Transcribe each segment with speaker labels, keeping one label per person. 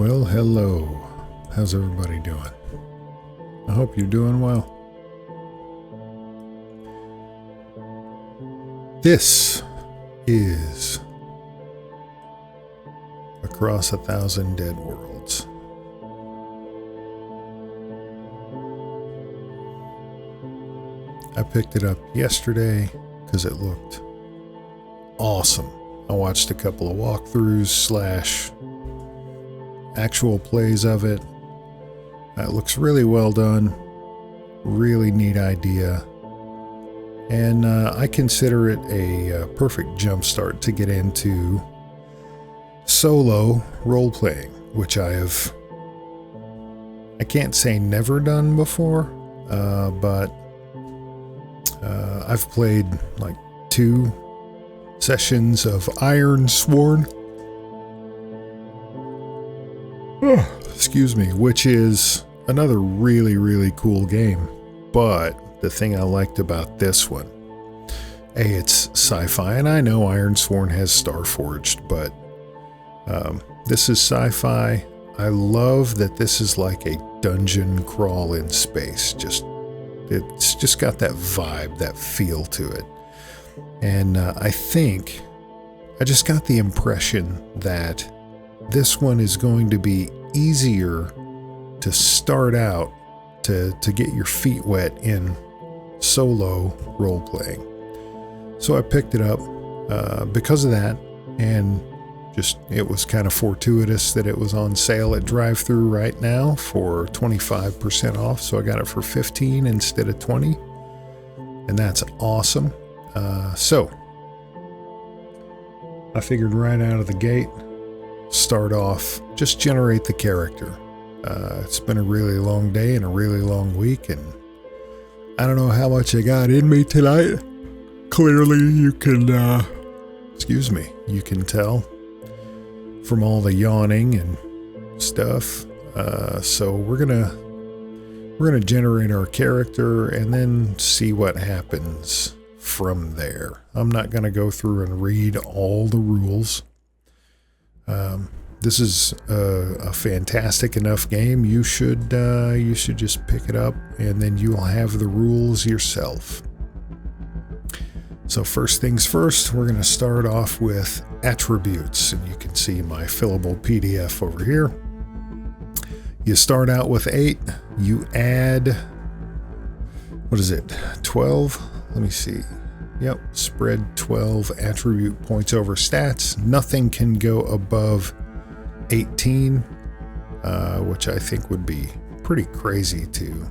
Speaker 1: Well, hello. How's everybody doing? I hope you're doing well. This is Across 1,000 Dead Worlds. I picked it up yesterday because it looked awesome. I watched a couple of walkthroughs / actual plays of it. It looks really well done. Really neat idea. And I consider it a perfect jumpstart to get into solo role-playing, which I can't say never done before, but I've played like 2 sessions of Ironsworn. Excuse me, which is another really, really cool game. But the thing I liked about this one, it's sci-fi, and I know Ironsworn has Starforged, but this is sci-fi. I love that this is like a dungeon crawl in space. It's just got that vibe, that feel to it. And I just got the impression that this one is going to be easier to start out to get your feet wet in solo role-playing. So I picked it up because of that, and just it was kind of fortuitous that it was on sale at drive-thru right now for 25% off, so I got it for 15 instead of 20, and that's awesome. So I figured right out of the gate, start off, just generate the character. It's been a really long day and a really long week, and I don't know how much I got in me tonight. Clearly you can tell from all the yawning and stuff. So we're gonna generate our character and then see what happens from there. I'm not gonna go through and read all the rules. This is a fantastic enough game. You should just pick it up, and then you'll have the rules yourself. So first things first, we're going to start off with attributes, and you can see my fillable PDF over here. You start out with 8. You add, 12? Let me see. Yep, spread 12 attribute points over stats. Nothing can go above 18, which I think would be pretty crazy to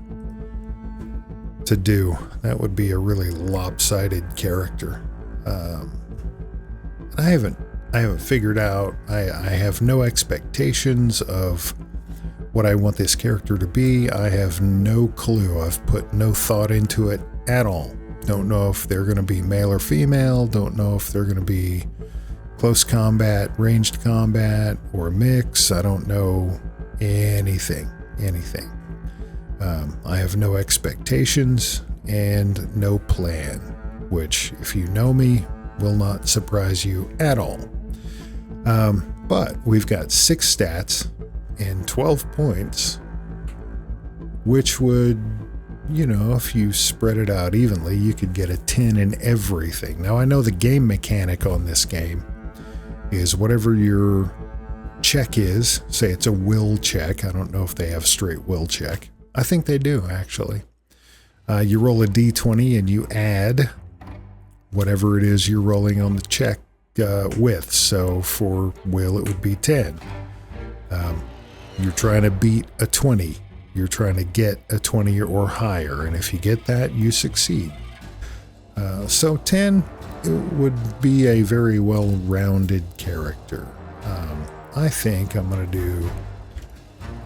Speaker 1: do. That would be a really lopsided character. I haven't figured out. I have no expectations of what I want this character to be. I have no clue. I've put no thought into it at all. Don't know if they're going to be male or female. Don't know if they're going to be close combat, ranged combat, or a mix. I don't know anything. I have no expectations and no plan, which, if you know me, will not surprise you at all. But we've got 6 stats and 12 points, which would, if you spread it out evenly, you could get a 10 in everything. Now, I know the game mechanic on this game is whatever your check is, say it's a will check. I don't know if they have straight will check. I think they do, actually. You roll a d20 and you add whatever it is you're rolling on the check with. So for will, it would be 10. You're trying to beat a 20. You're trying to get a 20 or higher, and if you get that, you succeed. So 10, it would be a very well-rounded character. I think I'm going to do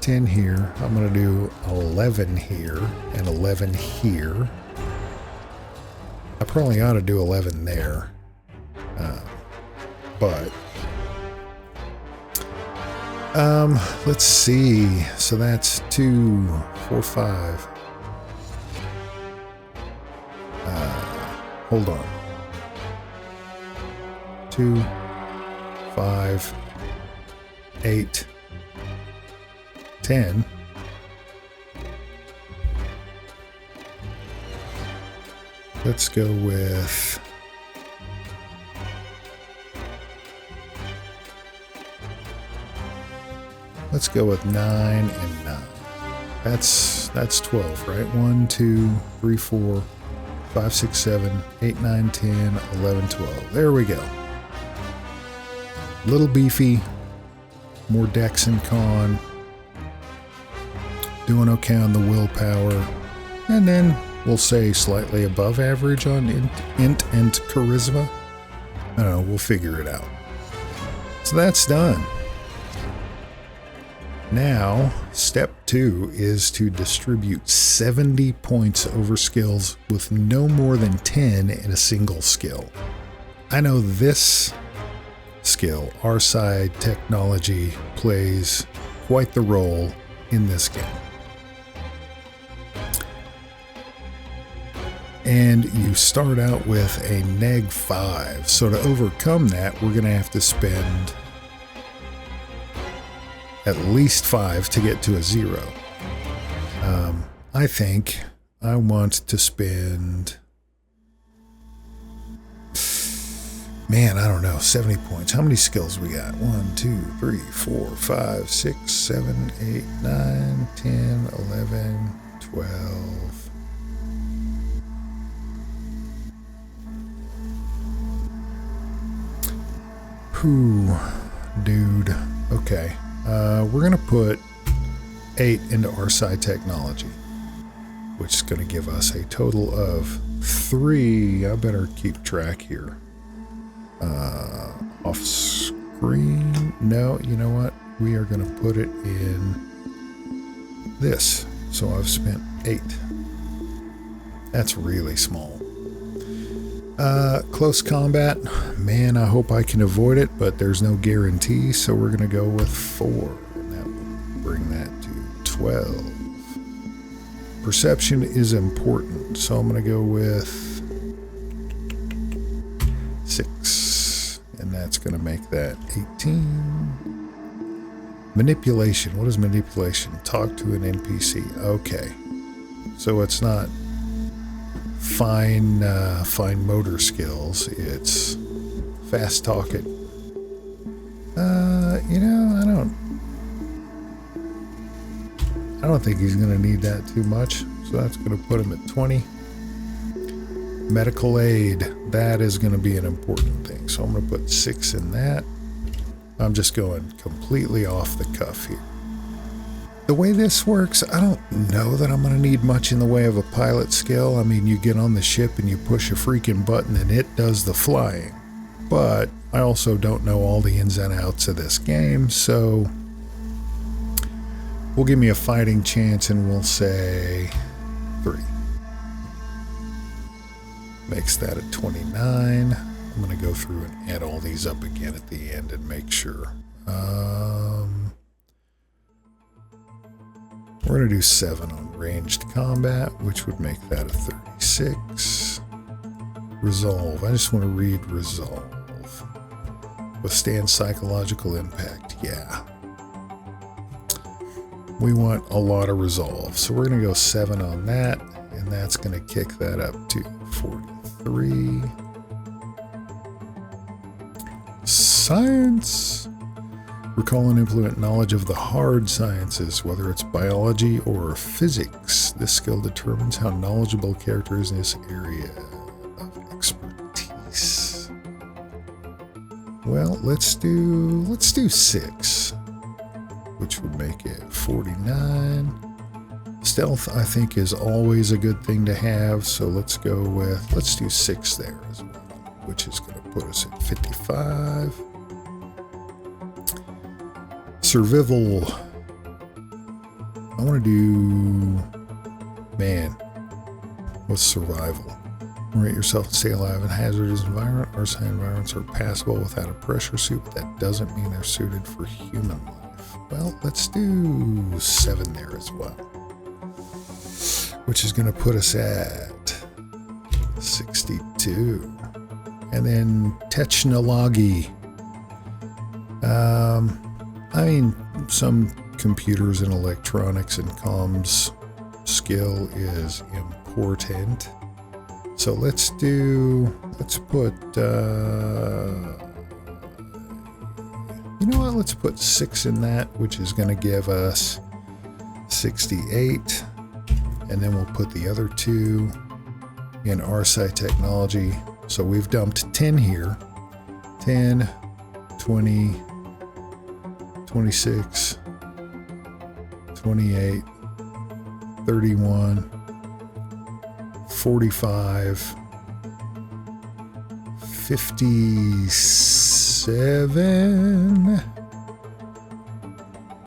Speaker 1: 10 here. I'm going to do 11 here and 11 here. I probably ought to do 11 there. But let's see. So that's 2, 4, 5. Hold on. 2, 5, 8, 10. Let's go with... Let's go with 9 and 9. That's 12, right? 1, 2, 3, 4, 5, 6, 7, 8, 9, 10, 11, 12. There we go. Little beefy, more dex and con. Doing okay on the willpower. And then we'll say slightly above average on int and charisma. I don't know, we'll figure it out. So that's done. Now, step 2 is to distribute 70 points over skills with no more than 10 in a single skill. I know this skill, our side technology, plays quite the role in this game. And you start out with a neg 5. So to overcome that, we're going to have to spend at least 5 to get to a 0. I think I want to spend, man, I don't know, 70 points. How many skills we got? 1, 2, 3, 4, 5, 6, 7, 8, 9, 10, 11, 12. Whew, dude. Okay. We're going to put 8 into our side technology, which is going to give us a total of 3. I better keep track here. Off screen. No, you know what? We are going to put it in this. So I've spent 8. That's really small. Close combat. Man, I hope I can avoid it, but there's no guarantee, so we're going to go with 4. And that will bring that to 12. Perception is important, so I'm going to go with 6. And that's going to make that 18. Manipulation. What is manipulation? Talk to an NPC. Okay. So it's not fine motor skills. It's fast talking. I don't think he's going to need that too much. So that's going to put him at 20. Medical aid. That is going to be an important thing. So I'm going to put 6 in that. I'm just going completely off the cuff here. The way this works, I don't know that I'm going to need much in the way of a pilot skill. I mean, you get on the ship and you push a freaking button and it does the flying. But I also don't know all the ins and outs of this game, so we'll give me a fighting chance and we'll say 3. Makes that a 29. I'm going to go through and add all these up again at the end and make sure. We're going to do 7 on ranged combat, which would make that a 36. Resolve. I just want to read resolve. Withstand psychological impact. Yeah. We want a lot of resolve. So we're going to go 7 on that, and that's going to kick that up to 43. Science. Recall and implement knowledge of the hard sciences, whether it's biology or physics. This skill determines how knowledgeable a character is in this area of expertise. Well, let's do 6, which would make it 49. Stealth, I think, is always a good thing to have, so let's do 6 there as well, which is going to put us at 55. Survival. I want to do, what's survival? Rate yourself to stay alive in a hazardous environment. Our side environments are passable without a pressure suit, but that doesn't mean they're suited for human life. Well, let's do 7 there as well, which is going to put us at 62. And then technology. Some computers and electronics and comms skill is important. So let's put, you know what, let's put 6 in that, which is going to give us 68. And then we'll put the other 2 in RSci technology. So we've dumped 10 here. 10, 20, 26, 28, 31, 45, 57,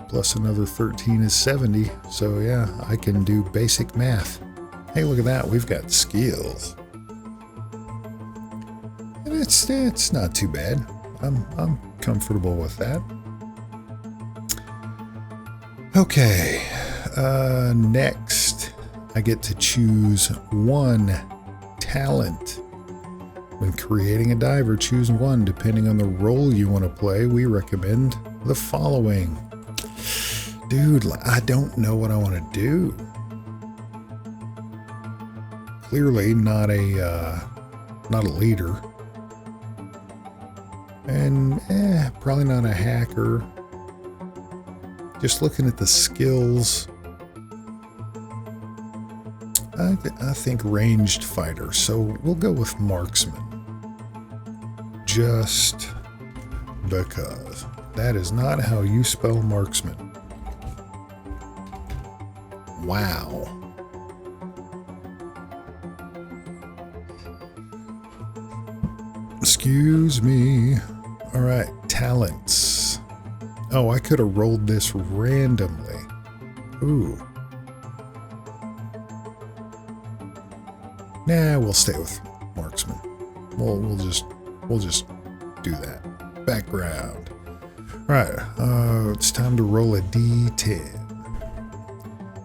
Speaker 1: plus another 13 is 70. So yeah, I can do basic math. Hey, look at that. We've got skills. And it's not too bad. I'm comfortable with that. Okay. Next, I get to choose 1 talent. When creating a diver, choose 1. Depending on the role you want to play, we recommend the following. Dude, I don't know what I want to do. Clearly not a leader. And probably not a hacker. Just looking at the skills, I think ranged fighter. So we'll go with marksman. Just because. That is not how you spell marksman. Wow. Excuse me. All right, talents. Oh, I could have rolled this randomly. Ooh. Nah, we'll stay with marksman. We'll just do that. Background. All right, it's time to roll a D10.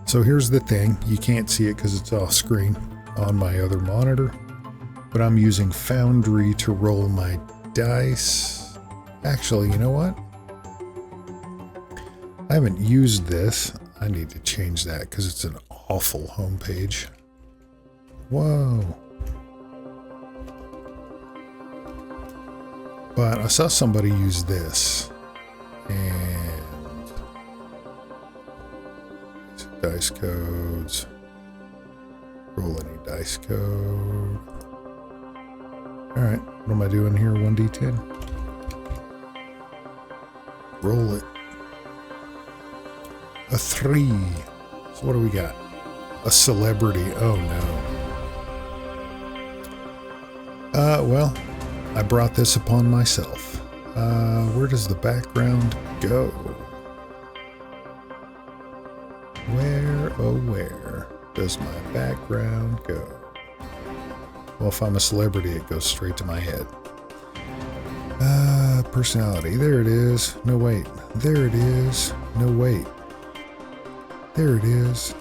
Speaker 1: So here's the thing. You can't see it because it's off screen on my other monitor, but I'm using Foundry to roll my dice. Actually, you know what? I haven't used this. I need to change that because it's an awful homepage. Whoa. But I saw somebody use this. And dice codes. Roll any dice code. Alright, what am I doing here? 1d10. Roll it. A 3. So what do we got? A celebrity. Oh no. Well, I brought this upon myself. Where does the background go? Where, oh where does my background go? Well, if I'm a celebrity, it goes straight to my head. Personality. There it is. No, wait. There it is. No, wait. There it is.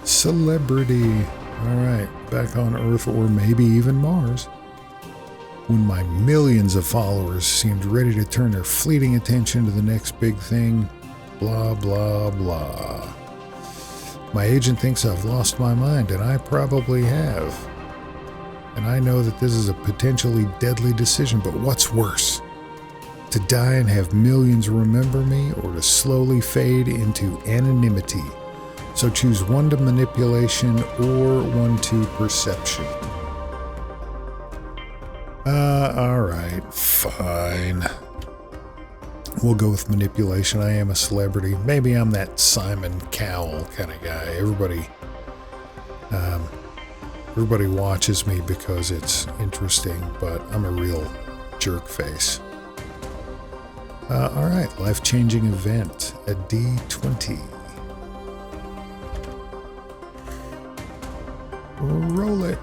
Speaker 1: Celebrity. All right. Back on Earth, or maybe even Mars. When my millions of followers seemed ready to turn their fleeting attention to the next big thing. Blah, blah, blah. My agent thinks I've lost my mind, and I probably have. And I know that this is a potentially deadly decision, but what's worse? To die and have millions remember me, or to slowly fade into anonymity? So choose 1 to manipulation or 1 to perception. Alright, fine. We'll go with manipulation. I am a celebrity. Maybe I'm that Simon Cowell kind of guy. Everybody watches me because it's interesting, but I'm a real jerk face. Alright, life-changing event. A D20. Roll it.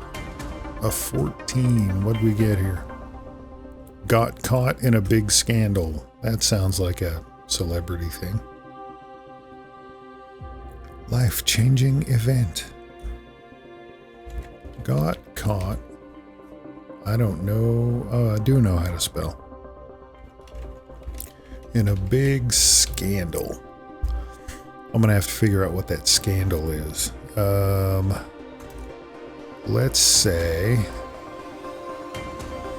Speaker 1: A 14. What'd we get here? Got caught in a big scandal. That sounds like a celebrity thing. Life-changing event. Got caught. I don't know. Oh, I do know how to spell. in a big scandal. I'm gonna have to figure out what that scandal is. Let's say,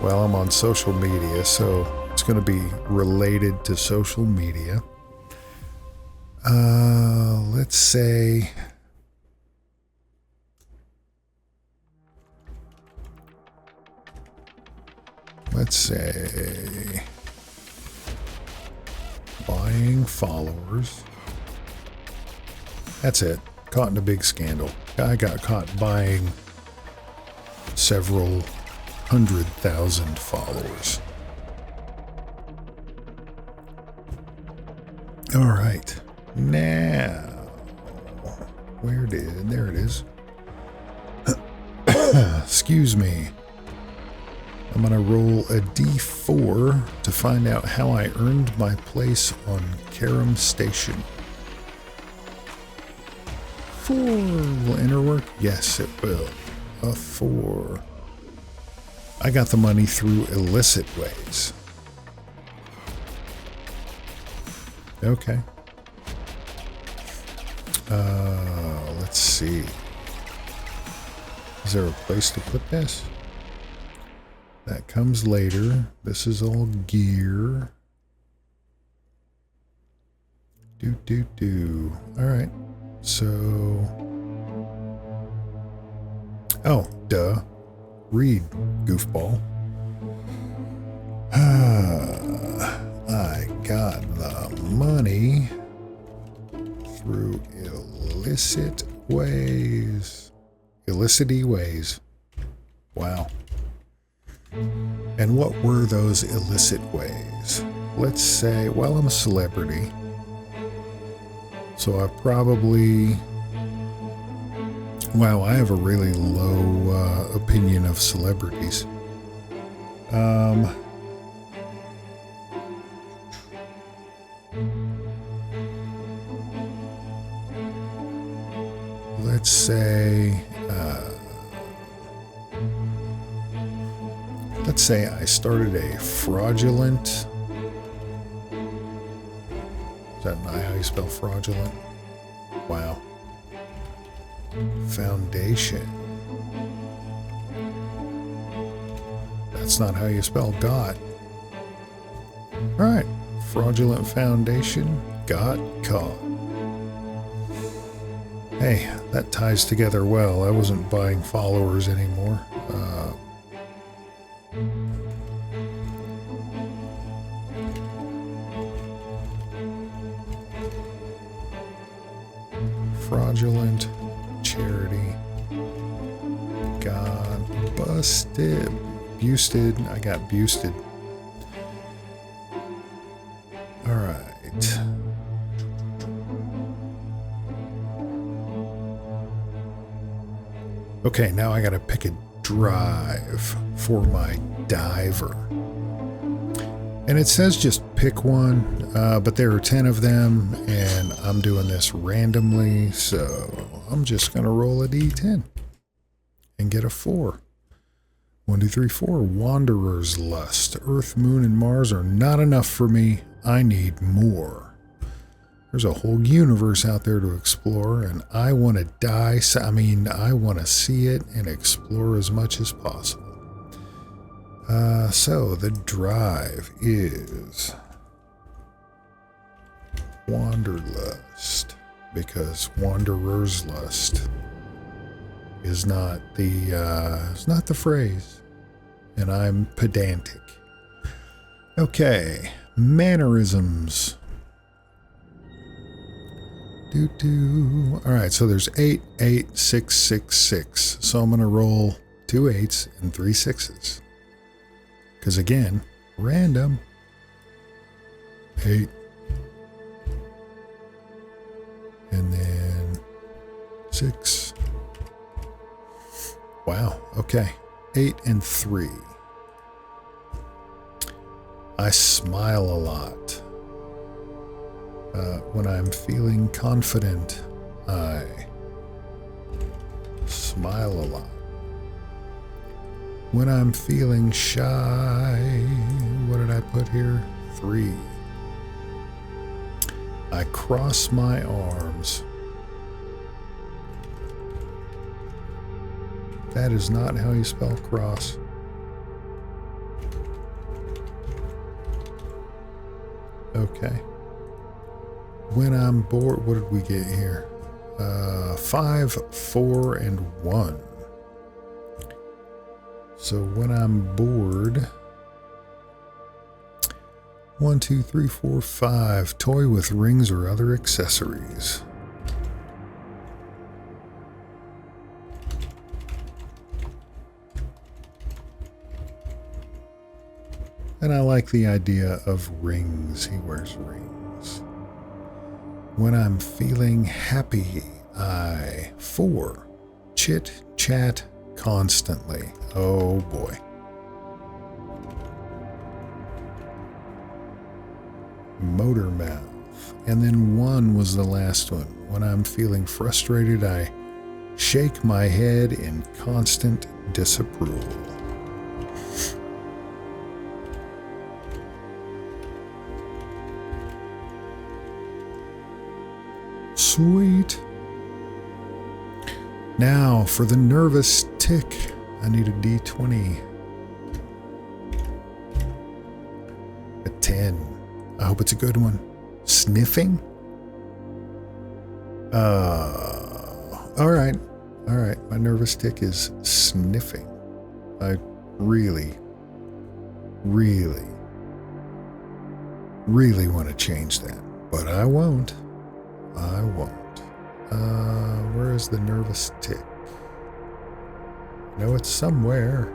Speaker 1: well, I'm on social media, so it's gonna be related to social media. Let's say, buying followers. That's it. Caught in a big scandal. Guy got caught buying several 100,000 followers. All right. Now, there it is. Excuse me. I'm going to roll a D4 to find out how I earned my place on Karam Station. 4 will enter work? Yes, it will. A 4. I got the money through illicit ways. Okay. Let's see. Is there a place to put this? That comes later. This is all gear. All right. So, oh, duh. Read, goofball. I got the money through illicit ways. Illicity ways. Wow. And what were those illicit ways? Let's say, well, I'm a celebrity. So I probably... Wow, I have a really low opinion of celebrities. Let's say I started a fraudulent... Is that not how you spell fraudulent? Wow. Foundation. That's not how you spell got. Alright. Fraudulent foundation got caught. Hey, that ties together well. I wasn't buying followers anymore. Fraudulent charity got busted. Busted. I got busted. All right. Okay, now I gotta pick a drive for my diver. And it says just pick one, but there are 10 of them, and I'm doing this randomly, so I'm just going to roll a d10 and get a 4. 1, 2, 3, 4. Wanderer's Lust. Earth, Moon, and Mars are not enough for me. I need more. There's a whole universe out there to explore, and I want to I want to see it and explore as much as possible. So the drive is Wanderlust, because Wanderer's Lust is not the phrase, and I'm pedantic. Okay, mannerisms. All right, so there's 8, 8, 6, 6, 6. So I'm gonna roll 2 8s and 3 6s. Because again, random. 8. And then 6. Wow, okay. 8 and 3. I smile a lot. When I'm feeling confident, I smile a lot. When I'm feeling shy, what did I put here? 3. I cross my arms. That is not how you spell cross. Okay. When I'm bored, what did we get here? 5, 4, and 1. So when I'm bored, 1, 2, 3, 4, 5. Toy with rings or other accessories. And I like the idea of rings. He wears rings. When I'm feeling happy, 4. Chit chat constantly. Oh boy. Motor mouth. And then 1 was the last one. When I'm feeling frustrated, I shake my head in constant disapproval. Sweet. Now for the nervous tick, I need a D20. A 10. I hope it's a good one. Sniffing? All right. My nervous tick is sniffing. I really want to change that, but I won't. Where is the nervous tick? No, it's somewhere.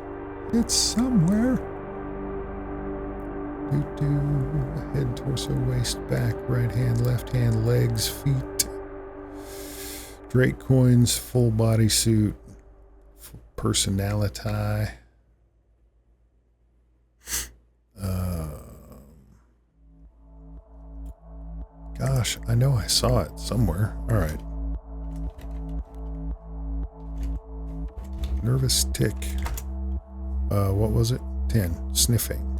Speaker 1: Head, torso, waist, back, right hand, left hand, legs, feet. Drake coins, full body suit, personality. Gosh, I know I saw it somewhere. All right. Nervous tick. What was it? 10. Sniffing.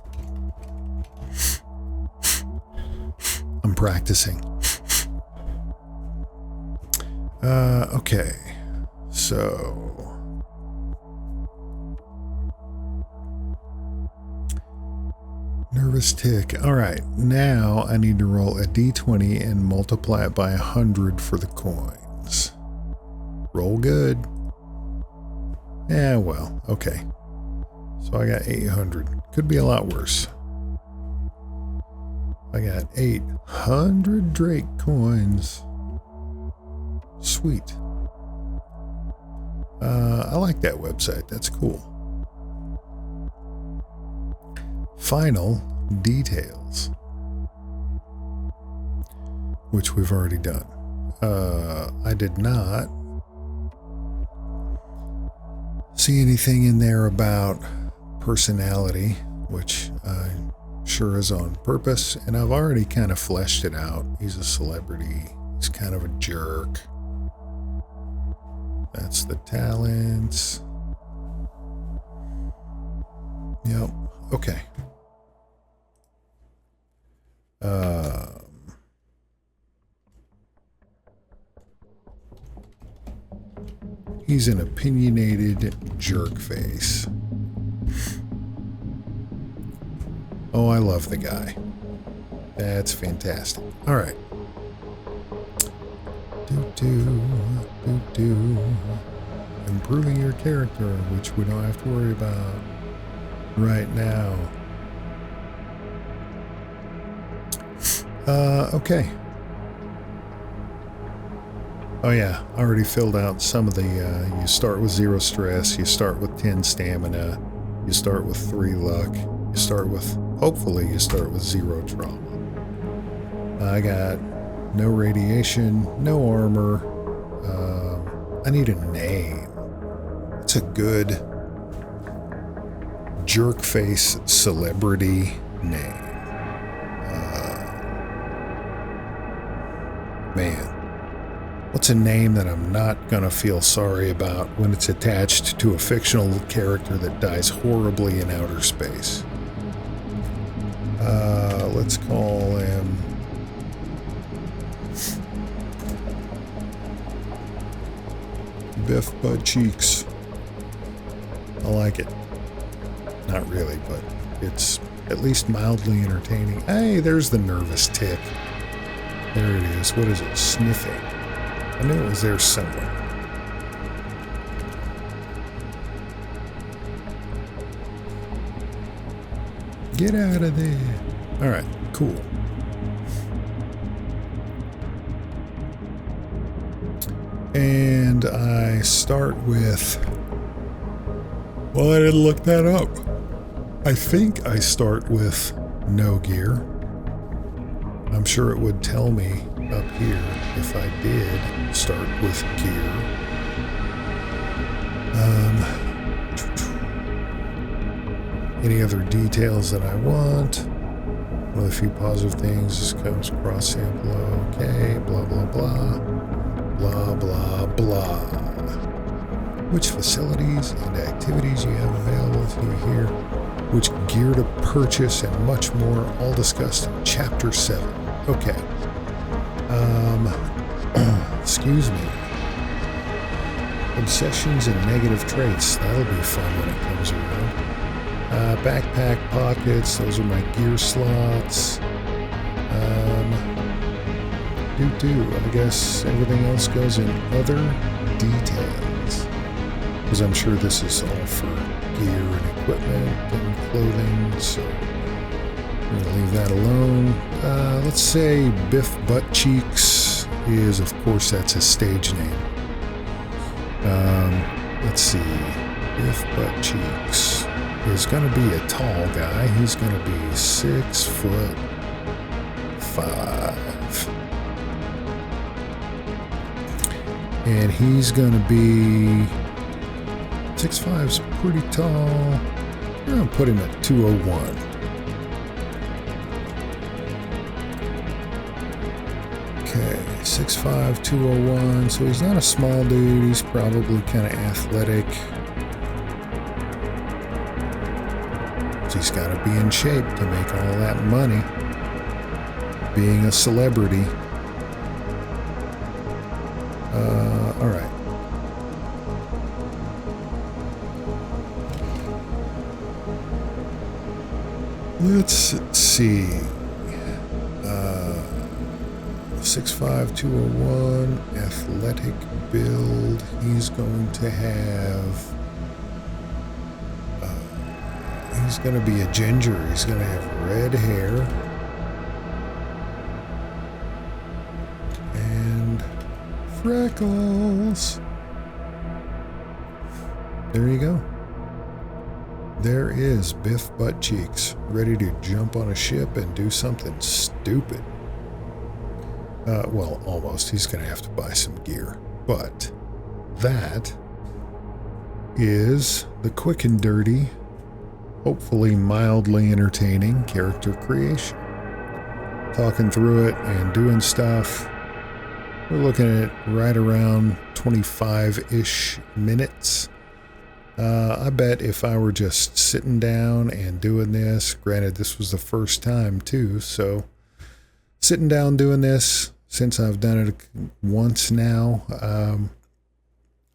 Speaker 1: I'm practicing. Okay. So. Nervous tick. All right. Now I need to roll a d20 and multiply it by 100 for the coins. Roll good. Yeah, well, okay. So I got 800. Could be a lot worse. I got 800 Drake coins. Sweet. I like that website. That's cool. Final details, which we've already done. I did not see anything in there about personality, which sure is on purpose, and I've already kind of fleshed it out. He's a celebrity. He's kind of a jerk. That's the talents. Yep. Okay. He's an opinionated jerk face. Oh, I love the guy. That's fantastic. All right. Improving your character, which we don't have to worry about right now. Okay. Oh yeah, I already filled out some of the, you start with 0 stress, you start with 10 stamina, you start with 3 luck, you start with, hopefully you start with 0 trauma. I got no radiation, no armor. I need a name. It's a good jerk face celebrity name. Man, what's a name that I'm not gonna feel sorry about when it's attached to a fictional character that dies horribly in outer space? Let's call him Biff Buttcheex. I like it. Not really, but it's at least mildly entertaining. Hey, there's the nervous tick. There it is. What is it? Sniffing. I knew it was there somewhere. Get out of there. All right, cool. And I start with, well, I didn't look that up. I think I start with no gear. I'm sure it would tell me up here if I did start with gear. Any other details that I want? One of the few positive things, this comes cross sample, okay, blah, blah, blah. Blah, blah, blah. Which facilities and activities you have available to you here, which gear to purchase, and much more, all discussed in Chapter 7. Okay. Excuse me. Obsessions and negative traits. That'll be fun when it comes around. Backpack pockets. Those are my gear slots. I guess everything else goes in other details. Because I'm sure this is all for gear and equipment and clothing, so I'm going to leave that alone. Let's say Biff Buttcheex is, of course, that's his stage name. Let's see. Biff Buttcheex is going to be a tall guy. He's going to be 6'5". And he's going to be 6'5's pretty tall. I'm going to put him at 201. Okay, 6'5", 201. So he's not a small dude. He's probably kind of athletic. So he's got to be in shape to make all that money. Being a celebrity. All right. Let's see. 6'5", 201, athletic build. He's going to have. He's going to be a ginger. He's going to have red hair. And freckles. There you go. There is Biff Buttcheex, ready to jump on a ship and do something stupid. Well, almost. He's going to have to buy some gear. But that is the quick and dirty, hopefully mildly entertaining character creation. Talking through it and doing stuff. We're looking at right around 25-ish minutes. I bet if I were just sitting down and doing this, granted this was the first time too, so sitting down doing this, since I've done it once now,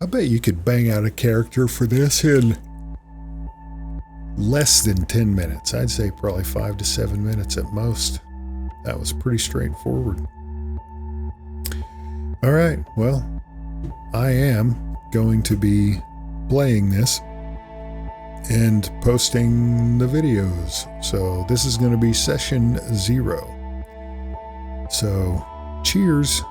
Speaker 1: I bet you could bang out a character for this in less than 10 minutes. I'd say probably 5 to 7 minutes at most. That was pretty straightforward. All right, well, I am going to be playing this and posting the videos. So this is going to be session 0. So cheers.